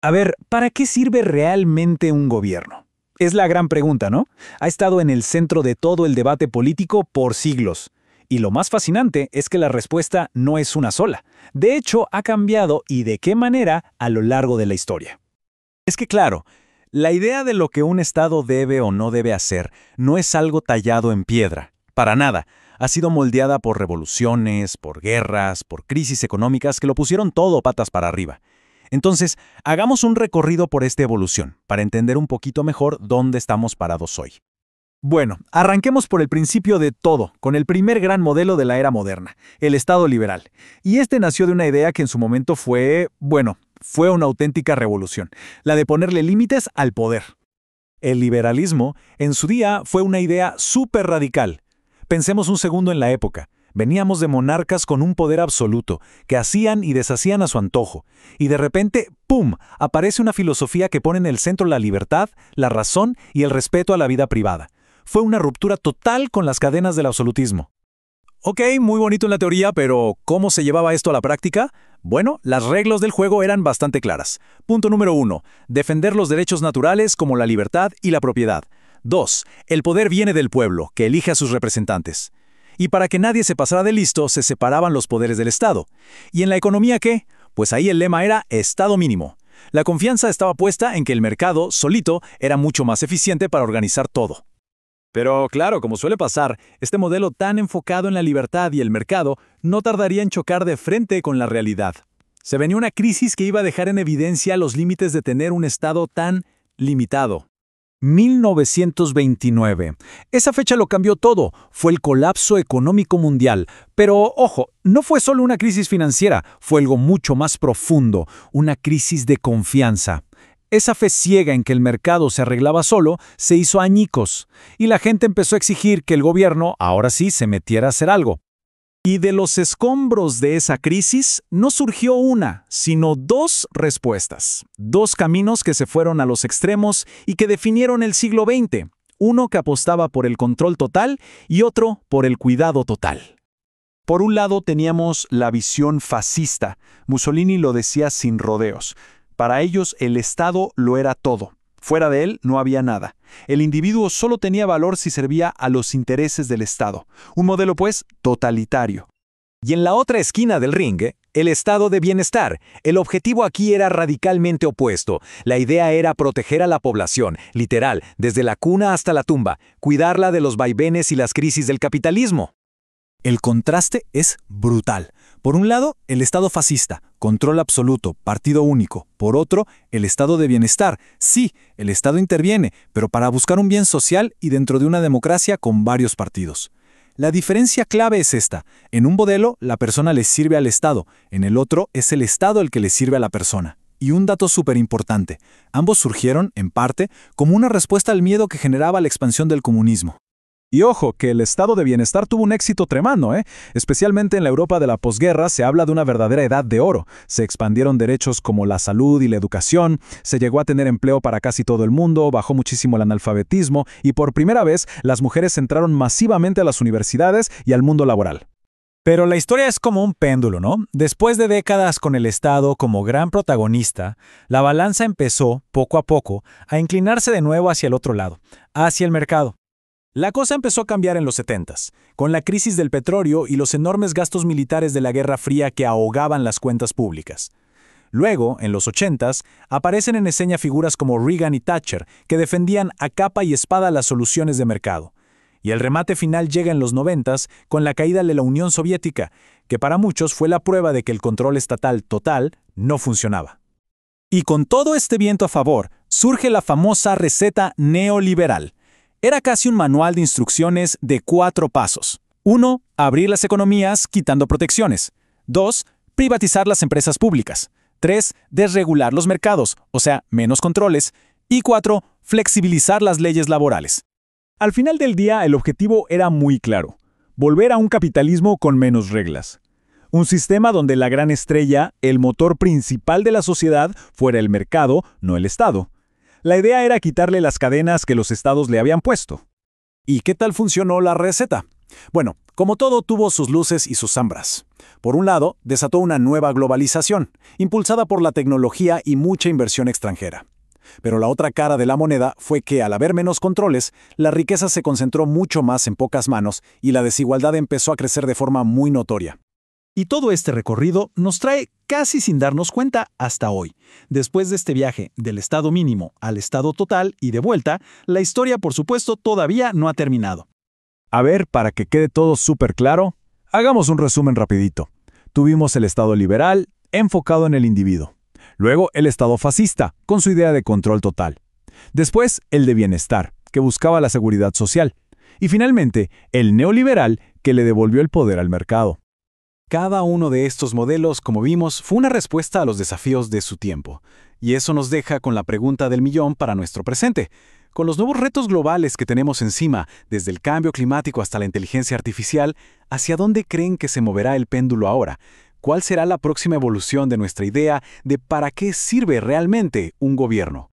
A ver, ¿para qué sirve realmente un gobierno? Es la gran pregunta, ¿no? Ha estado en el centro de todo el debate político por siglos. Y lo más fascinante es que la respuesta no es una sola. De hecho, ha cambiado y de qué manera a lo largo de la historia. Es que claro, la idea de lo que un Estado debe o no debe hacer no es algo tallado en piedra, para nada. Ha sido moldeada por revoluciones, por guerras, por crisis económicas que lo pusieron todo patas para arriba. Entonces, hagamos un recorrido por esta evolución, para entender un poquito mejor dónde estamos parados hoy. Bueno, arranquemos por el principio de todo, con el primer gran modelo de la era moderna, el Estado liberal. Y este nació de una idea que en su momento fue una auténtica revolución, la de ponerle límites al poder. El liberalismo, en su día, fue una idea súper radical. Pensemos un segundo en la época. Veníamos de monarcas con un poder absoluto, que hacían y deshacían a su antojo. Y de repente, ¡pum!, aparece una filosofía que pone en el centro la libertad, la razón y el respeto a la vida privada. Fue una ruptura total con las cadenas del absolutismo. Ok, muy bonito en la teoría, pero ¿cómo se llevaba esto a la práctica? Bueno, las reglas del juego eran bastante claras. Punto número 1. Defender los derechos naturales como la libertad y la propiedad. 2. El poder viene del pueblo, que elige a sus representantes. Y para que nadie se pasara de listo, se separaban los poderes del Estado. ¿Y en la economía qué? Pues ahí el lema era Estado mínimo. La confianza estaba puesta en que el mercado, solito, era mucho más eficiente para organizar todo. Pero claro, como suele pasar, este modelo tan enfocado en la libertad y el mercado no tardaría en chocar de frente con la realidad. Se venía una crisis que iba a dejar en evidencia los límites de tener un Estado tan limitado. 1929. Esa fecha lo cambió todo. Fue el colapso económico mundial. Pero, ojo, no fue solo una crisis financiera, fue algo mucho más profundo, una crisis de confianza. Esa fe ciega en que el mercado se arreglaba solo se hizo añicos, y la gente empezó a exigir que el gobierno, ahora sí, se metiera a hacer algo. Y de los escombros de esa crisis no surgió una, sino dos respuestas. Dos caminos que se fueron a los extremos y que definieron el siglo XX. Uno que apostaba por el control total y otro por el cuidado total. Por un lado teníamos la visión fascista. Mussolini lo decía sin rodeos. Para ellos el Estado lo era todo. Fuera de él no había nada. El individuo solo tenía valor si servía a los intereses del Estado. Un modelo, pues, totalitario. Y en la otra esquina del ring, el estado de bienestar. El objetivo aquí era radicalmente opuesto. La idea era proteger a la población, literal, desde la cuna hasta la tumba, cuidarla de los vaivenes y las crisis del capitalismo. El contraste es brutal. Por un lado, el Estado fascista, control absoluto, partido único. Por otro, el Estado de bienestar. Sí, el Estado interviene, pero para buscar un bien social y dentro de una democracia con varios partidos. La diferencia clave es esta. En un modelo, la persona le sirve al Estado. En el otro, es el Estado el que le sirve a la persona. Y un dato súper importante. Ambos surgieron, en parte, como una respuesta al miedo que generaba la expansión del comunismo. Y ojo, que el estado de bienestar tuvo un éxito tremendo, Especialmente en la Europa de la posguerra se habla de una verdadera edad de oro. Se expandieron derechos como la salud y la educación, se llegó a tener empleo para casi todo el mundo, bajó muchísimo el analfabetismo y por primera vez las mujeres entraron masivamente a las universidades y al mundo laboral. Pero la historia es como un péndulo, ¿no? Después de décadas con el Estado como gran protagonista, la balanza empezó, poco a poco, a inclinarse de nuevo hacia el otro lado, hacia el mercado. La cosa empezó a cambiar en los 70s, con la crisis del petróleo y los enormes gastos militares de la Guerra Fría que ahogaban las cuentas públicas. Luego, en los 80s, aparecen en escena figuras como Reagan y Thatcher, que defendían a capa y espada las soluciones de mercado. Y el remate final llega en los 90s con la caída de la Unión Soviética, que para muchos fue la prueba de que el control estatal total no funcionaba. Y con todo este viento a favor, surge la famosa receta neoliberal. Era casi un manual de instrucciones de 4 pasos. 1. Abrir las economías quitando protecciones. 2. Privatizar las empresas públicas. 3. Desregular los mercados, o sea, menos controles. Y 4. Flexibilizar las leyes laborales. Al final del día, el objetivo era muy claro. Volver a un capitalismo con menos reglas. Un sistema donde la gran estrella, el motor principal de la sociedad, fuera el mercado, no el Estado. La idea era quitarle las cadenas que los estados le habían puesto. ¿Y qué tal funcionó la receta? Bueno, como todo tuvo sus luces y sus sombras. Por un lado, desató una nueva globalización, impulsada por la tecnología y mucha inversión extranjera. Pero la otra cara de la moneda fue que, al haber menos controles, la riqueza se concentró mucho más en pocas manos y la desigualdad empezó a crecer de forma muy notoria. Y todo este recorrido nos trae casi sin darnos cuenta hasta hoy. Después de este viaje del estado mínimo al estado total y de vuelta, la historia, por supuesto, todavía no ha terminado. A ver, para que quede todo súper claro, hagamos un resumen rapidito. Tuvimos el Estado liberal, enfocado en el individuo. Luego el Estado fascista, con su idea de control total. Después el de bienestar, que buscaba la seguridad social. Y finalmente el neoliberal, que le devolvió el poder al mercado. Cada uno de estos modelos, como vimos, fue una respuesta a los desafíos de su tiempo. Y eso nos deja con la pregunta del millón para nuestro presente. Con los nuevos retos globales que tenemos encima, desde el cambio climático hasta la inteligencia artificial, ¿hacia dónde creen que se moverá el péndulo ahora? ¿Cuál será la próxima evolución de nuestra idea de para qué sirve realmente un gobierno?